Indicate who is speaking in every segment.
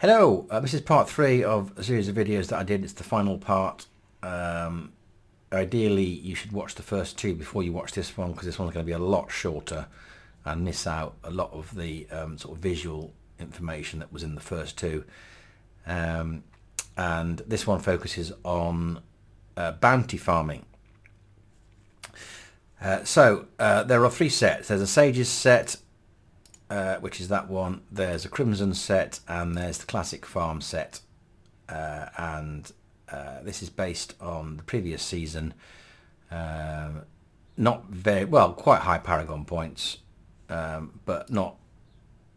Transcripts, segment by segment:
Speaker 1: Hello, this is part 3 of a series of videos that I did. It's the final part. Ideally, you should watch the first two before you watch this one, because this one's going to be a lot shorter and miss out a lot of the sort of visual information that was in the first two. And this one focuses on bounty farming. So there are 3 sets. There's a Sages set, which is that one. There's a Crimson set, and there's the Classic Farm set. This is based on the previous season. Not very well, quite high paragon points, but not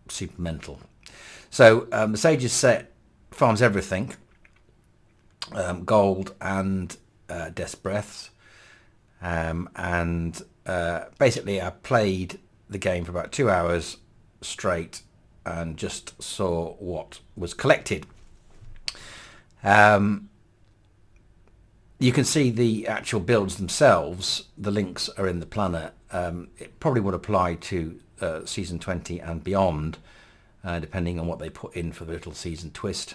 Speaker 1: super mental. So the Sages set farms everything, gold and Death's Breaths, basically I played the game for about 2 hours straight and just saw what was collected. You can see the actual builds themselves. The links are in the planner. It probably would apply to season 20 and beyond, depending on what they put in for the little season twist.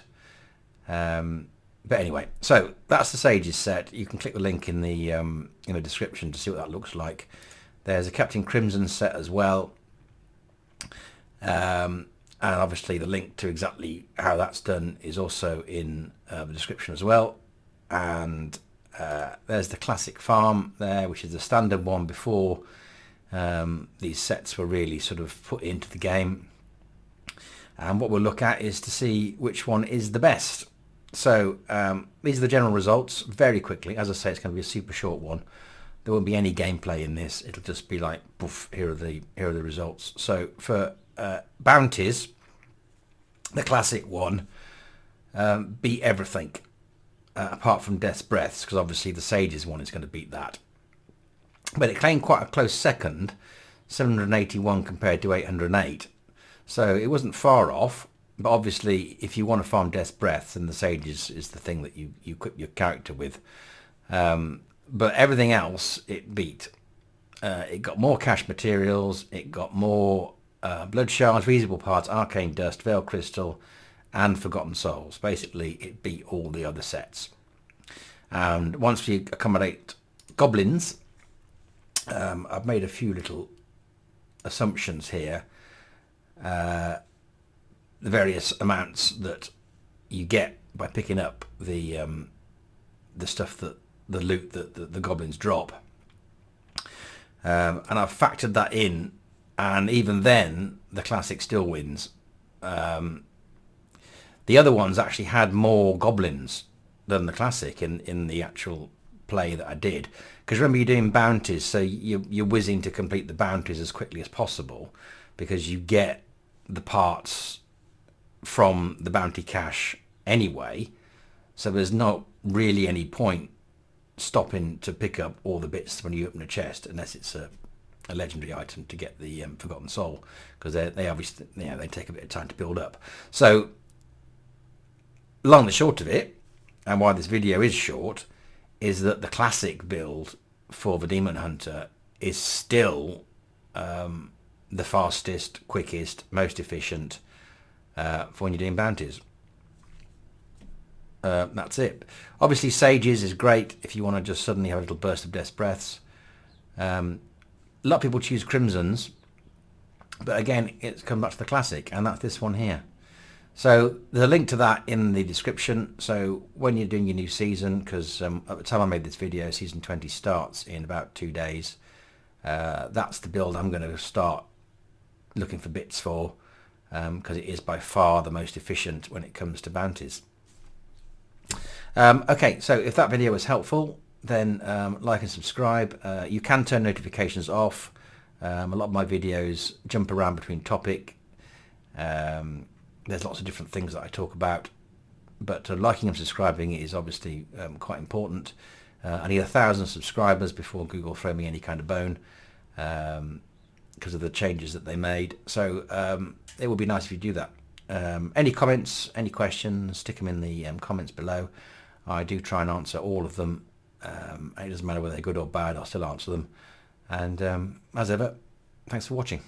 Speaker 1: But anyway, so that's the Sages set. You can click the link in the description to see what that looks like. There's a Captain Crimson set as well. And obviously the link to exactly how that's done is also in the description as well. And there's the Classic Farm there, which is the standard one before these sets were really sort of put into the game. And what we'll look at is to see which one is the best. So these are the general results very quickly. As I say, it's going to be a super short one. There won't be any gameplay in this. It'll just be like, poof, here are the results. So for bounties, the classic one beat everything apart from Death's Breaths, because obviously the Sages one is going to beat that. But it came quite a close second, 781 compared to 808. So it wasn't far off. But obviously, if you want to farm Death's Breath, then the Sages is the thing that you equip your character with. But everything else, it beat. It got more cash materials, it got more blood shards, reasonable parts, arcane dust, veil crystal, and forgotten souls. Basically, it beat all the other sets. And once we accommodate goblins, I've made a few little assumptions here. The various amounts that you get by picking up the stuff that the loot that the goblins drop, and I've factored that in, and even then the classic still wins. The other ones actually had more goblins than the classic in the actual play that I did, because remember, you're doing bounties, so you're whizzing to complete the bounties as quickly as possible, because you get the parts from the bounty cache anyway, so there's not really any point stopping to pick up all the bits when you open a chest, unless it's a legendary item to get the forgotten soul, because they obviously, they take a bit of time to build up. So long and short of it, and why this video is short, is that the classic build for the Demon Hunter is still the fastest, quickest, most efficient for when you're doing bounties. That's it. Obviously, Sages is great if you want to just suddenly have a little burst of Death's Breaths. A lot of people choose Crimsons, but again, it's come back to the classic, and that's this one here. So there's a link to that in the description. So when you're doing your new season, because at the time I made this video, season 20 starts in about 2 days. That's the build I'm going to start looking for bits for, because it is by far the most efficient when it comes to bounties. Okay, so if that video was helpful, then like and subscribe. You can turn notifications off. A lot of my videos jump around between topic. There's lots of different things that I talk about, but liking and subscribing is obviously quite important. I need 1,000 subscribers before Google throw me any kind of bone, because of the changes that they made. So it would be nice if you do that. Any comments, any questions, stick them in the comments below. I do try and answer all of them. It doesn't matter whether they're good or bad, I'll still answer them. And as ever, thanks for watching.